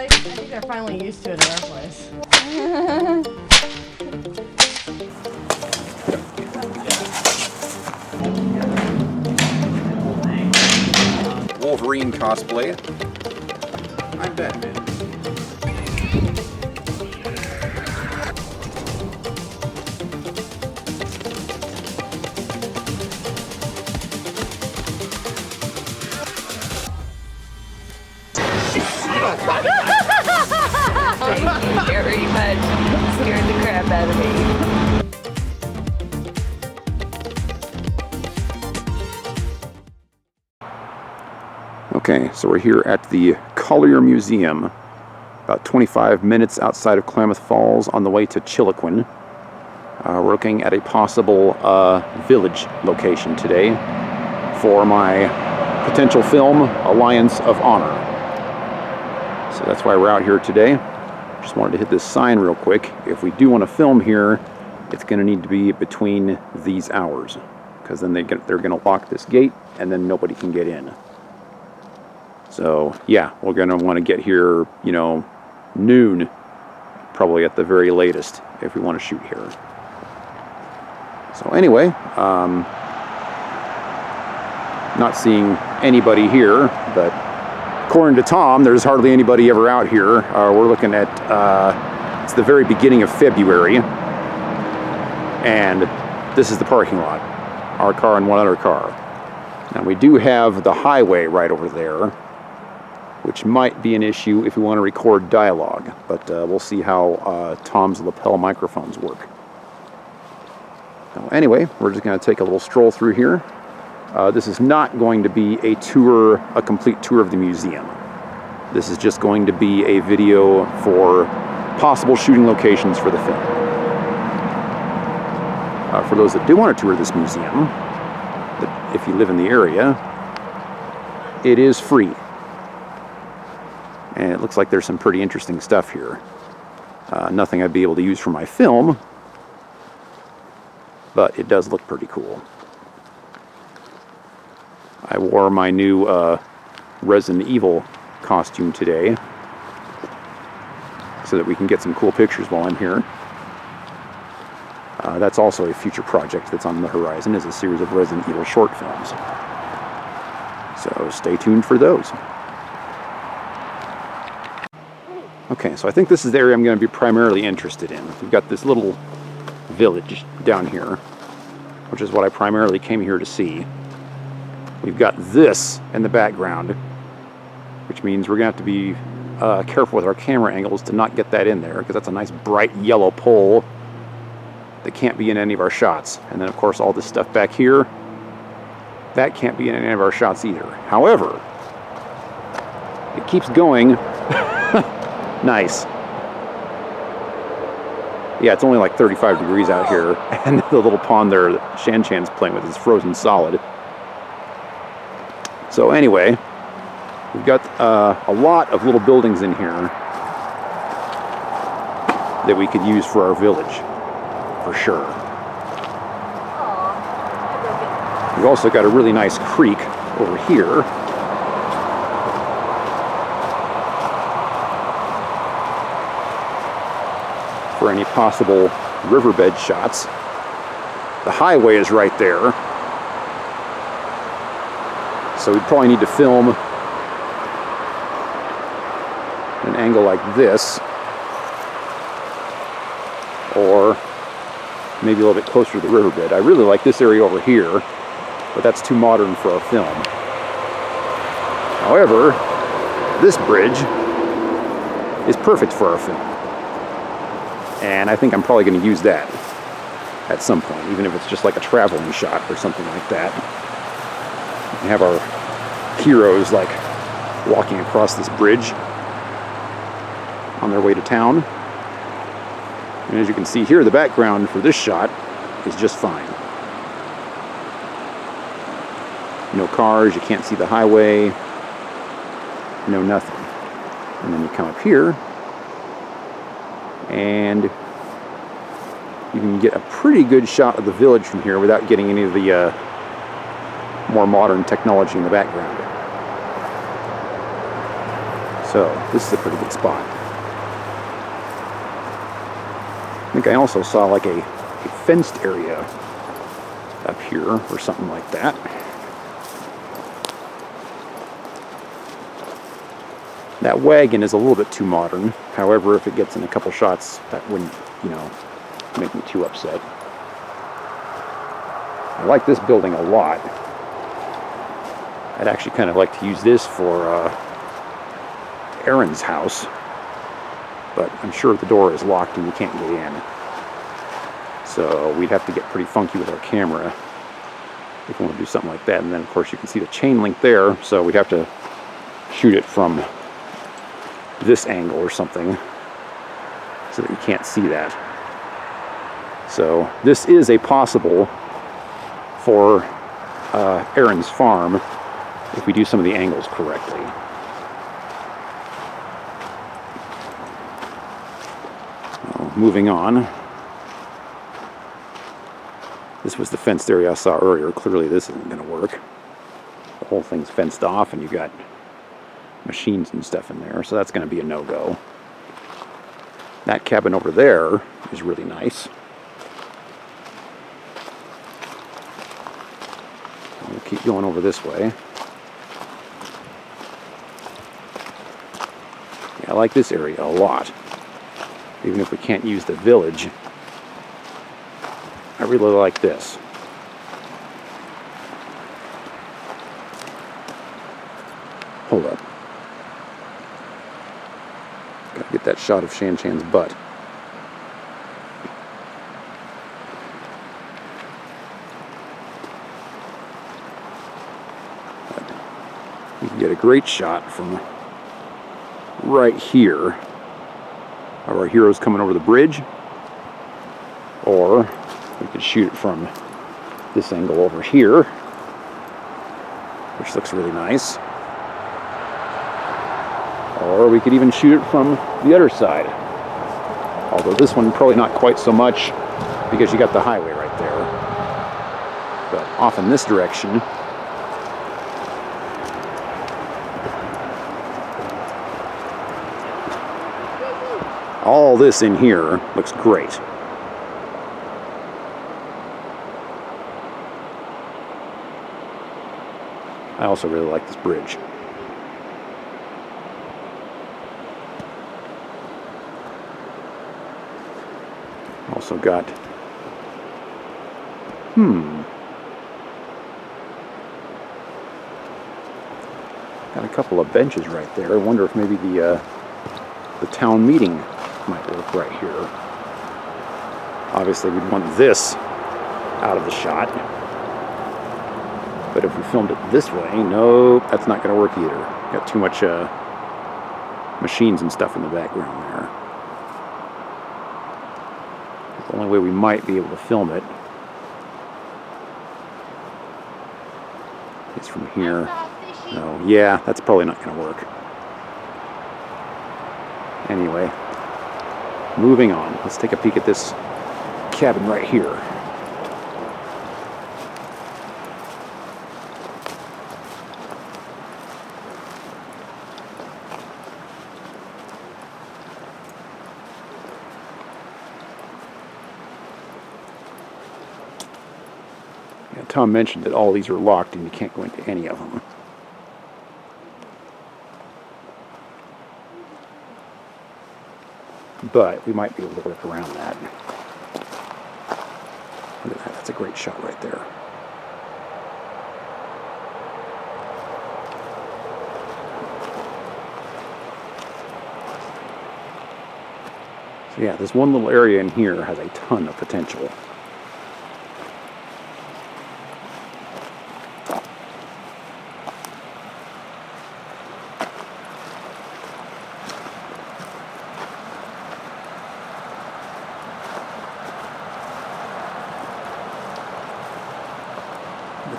I think they're finally used to it in our place. Wolverine cosplay. I'm Batman. Thank you very much. You scared the crap out of me. Okay, so we're here at the Collier Museum, about 25 minutes outside of Klamath Falls on the way to Chiloquin. We're looking at a possible village location today for my potential film, Alliance of Honor. So that's why we're out here today. Just wanted to hit this sign real quick. If we do want to film here, it's going to need to be between these hours, because then they're going to lock this gate and then nobody can get in. So yeah, we're going to want to get here, you know, noon, probably at the very latest, if we want to shoot here. So anyway, not seeing anybody here, but according to Tom, there's hardly anybody ever out here. We're looking at, it's the very beginning of February, and this is the parking lot. Our car and one other car. Now we do have the highway right over there, which might be an issue if we want to record dialogue, but we'll see how Tom's lapel microphones work. So anyway, we're just going to take a little stroll through here. This is not going to be a tour, a complete tour of the museum. This is just going to be a video for possible shooting locations for the film. For those that do want to tour this museum, if you live in the area, it is free. And it looks like there's some pretty interesting stuff here. Nothing I'd be able to use for my film, but it does look pretty cool. I wore my new Resident Evil costume today so that we can get some cool pictures while I'm here. That's also a future project that's on the horizon, is a series of Resident Evil short films. So stay tuned for those. Okay, so I think this is the area I'm going to be primarily interested in. We've got this little village down here, which is what I primarily came here to see. We've got this in the background, which means we're going to have to be careful with our camera angles to not get that in there, because that's a nice bright yellow pole that can't be in any of our shots. And then of course all this stuff back here, that can't be in any of our shots either. However, it keeps going. Nice. Yeah, it's only like 35 degrees out here, and the little pond there that Shan Chan's playing with is frozen solid. So anyway, we've got a lot of little buildings in here that we could use for our village, for sure. We've also got a really nice creek over here. For any possible riverbed shots. The highway is right there, so we'd probably need to film an angle like this, or maybe a little bit closer to the riverbed. I really like this area over here, but that's too modern for our film. However, this bridge is perfect for our film. And I think I'm probably going to use that at some point, even if it's just like a traveling shot or something like that. We have our heroes like walking across this bridge on their way to town. And as you can see here, the background for this shot is just fine. No cars, you can't see the highway, no nothing. And then you come up here, and you can get a pretty good shot of the village from here without getting any of the more modern technology in the background. So this is a pretty good spot. I think I also saw like a fenced area up here or something like that. That wagon is a little bit too modern. However, if it gets in a couple shots, that wouldn't, make me too upset. I like this building a lot. I'd actually kind of like to use this for Aaron's house, but I'm sure the door is locked and you can't get in. So we'd have to get pretty funky with our camera if we want to do something like that. And then, of course, you can see the chain link there, so we'd have to shoot it from this angle or something so that you can't see that. So this is a possible for Aaron's farm if we do some of the angles correctly. Well, moving on. This was the fenced area I saw earlier. Clearly this isn't going to work. The whole thing's fenced off and you got machines and stuff in there, so that's going to be a no-go. That cabin over there is really nice. We'll keep going over this way. Yeah, I like this area a lot. Even if we can't use the village, I really like this. Hold up. Gotta get that shot of Shan Chan's butt. You can get a great shot from right here of our heroes coming over the bridge, or we could shoot it from this angle over here, which looks really nice. Or we could even shoot it from the other side. Although this one probably not quite so much because you got the highway right there. But off in this direction, all this in here looks great. I also really like this bridge. Also got, got a couple of benches right there. I wonder if maybe the town meeting might work right here. Obviously we'd want this out of the shot. But if we filmed it this way, nope, that's not going to work either. Got too much machines and stuff in the background there. The only way we might be able to film it is from here. No, yeah, that's probably not going to work. Anyway, moving on. Let's take a peek at this cabin right here. Tom mentioned that all these are locked and you can't go into any of them. But we might be able to work around that. Look at that, that's a great shot right there. So yeah, this one little area in here has a ton of potential.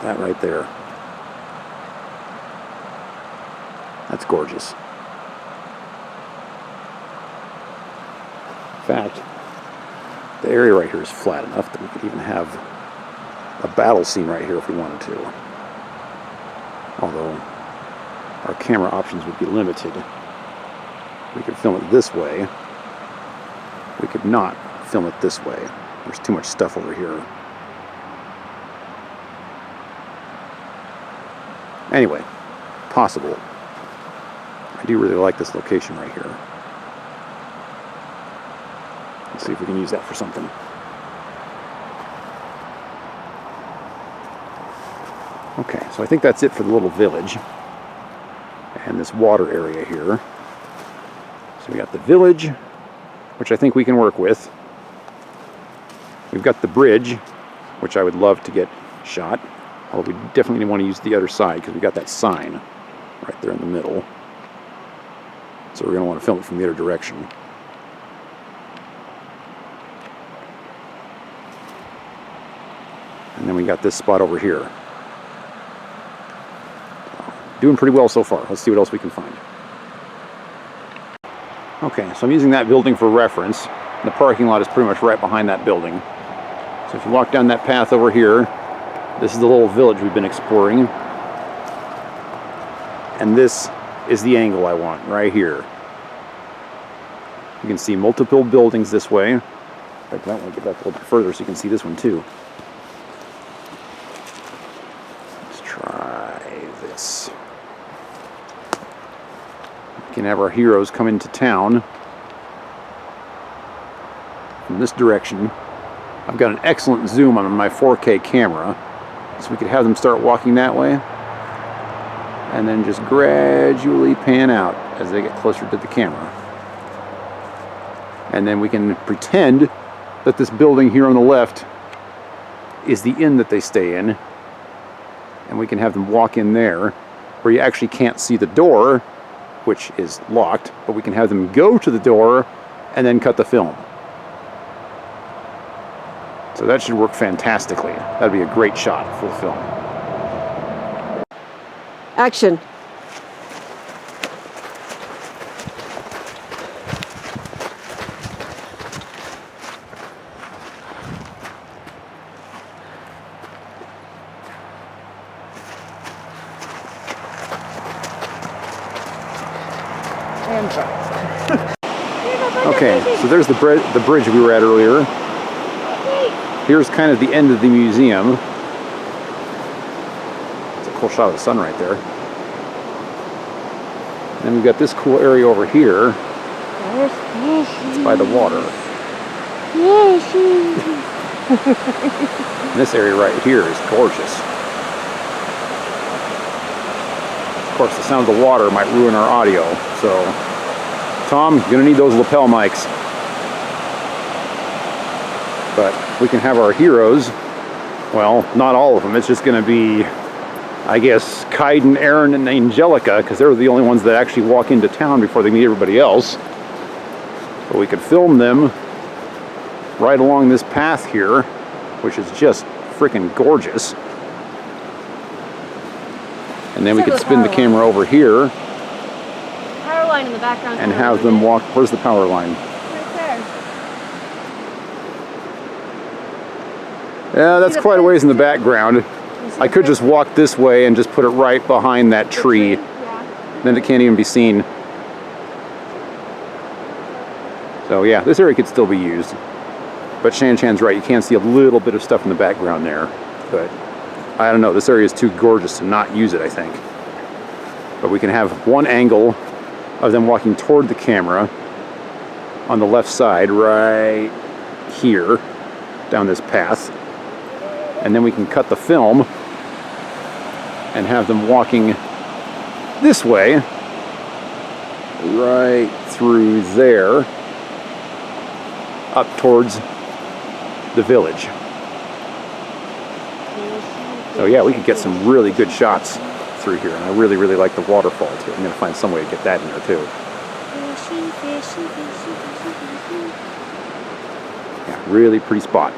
That right there. That's gorgeous. In fact, the area right here is flat enough that we could even have a battle scene right here if we wanted to. Although our camera options would be limited We could film it this way. We could not film it this way. There's too much stuff over here. Anyway, possible. I do really like this location right here. Let's see if we can use that for something. Okay, so I think that's it for the little village and this water area here. So we got the village, which I think we can work with. We've got the bridge, which I would love to get shot. Although we definitely want to use the other side because we got that sign right there in the middle. So we're going to want to film it from the other direction. And then we got this spot over here. Doing pretty well so far. Let's see what else we can find. Okay, so I'm using that building for reference. The parking lot is pretty much right behind that building. So if you walk down that path over here, this is the little village we've been exploring. And this is the angle I want, right here. You can see multiple buildings this way. In fact, I might want to get back a little bit further so you can see this one too. Let's try this. We can have our heroes come into town from this direction. I've got an excellent zoom on my 4K camera, so we could have them start walking that way and then just gradually pan out as they get closer to the camera. And then we can pretend that this building here on the left is the inn that they stay in, and we can have them walk in there where you actually can't see the door, which is locked, but we can have them go to the door and then cut the film. So that should work fantastically. That'd be a great shot for the film. Action. And try. Okay, so there's the bridge we were at earlier. Here's kind of the end of the museum. It's a cool shot of the sun right there. Then we've got this cool area over here. It's by the water. And this area right here is gorgeous. Of course, the sound of the water might ruin our audio, so Tom, you're gonna need those lapel mics. But we can have our heroes, well, not all of them, it's just gonna be, I guess, Kaiden, Aaron, and Angelica, because they're the only ones that actually walk into town before they meet everybody else. But we could film them right along this path here, which is just freaking gorgeous. And then we could spin the camera over here Power line in the background. and have them walk. Where's the power line? Right there. Yeah, that's quite a ways in the background. I could just walk this way and just put it right behind that tree. Yeah. Then it can't even be seen. So yeah, this area could still be used. But Shan Chan's right, you can see a little bit of stuff in the background there. But I don't know, this area is too gorgeous to not use it, I think. But we can have one angle of them walking toward the camera on the left side, right here, down this path. And then we can cut the film and have them walking this way, right through there, up towards the village. So yeah, we could get some really good shots through here, and I really, really like the waterfall too. I'm gonna find some way to get that in there too. Yeah, really pretty spot.